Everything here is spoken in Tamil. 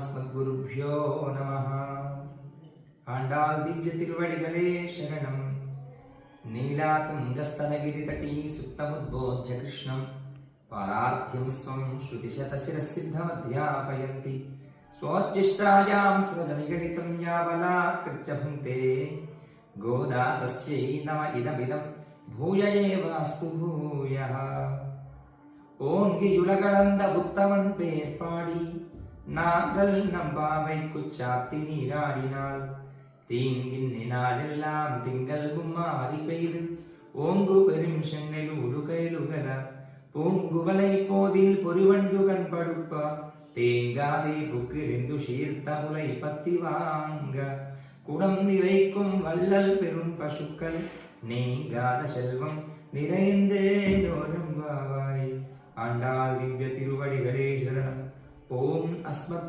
अस्मद्गुरुभ्यो नमः. ஆண்டாள் திவ்ய திருவடிகளே சரணம். நீலாதுங்கஸ்தனகிரிதடீ சுத்தமுத்போத்ய கிருஷ்ணம் பாரார்த்தியம் ஸ்வம் ஸ்ருதிசதசிரசித்தமத்யாபயந்தி ஸ்வோச்சிஷ்டாயாம் ஸ்ரஜனிகணிதம் யாவலாத்கிருத்ய புங்கே கோதா தஸ்யை நம இதமிதம் பூய ஏவாஸ்து பூயः. ஓங்கியுலகளந்த புத்தவன் பேர் பாடி நாங்கள் நம்பாவை குச்சாத்தி நீராடினால் தீங்கின் நாளெல்லாம் திங்கள் மாறி பெய்து ஓங்கு பெரும் சென்னல் உடுகைலுகர பூங்குவலை போதில் பொறிவண்டுகன் படுப்பா தேங்காதே புக்கிரிந்து சீர்த்தமுலை பத்தி வாங்க குடம் நிறைக்கும் வள்ளல் பெரும் பசுக்கள் நீங்காத செல்வம் நிறைந்தே நோரும் வாவாய். ஆண்டாள் திவ்ய திருவடிகளே சரணம். ஓம் அஸ்மத்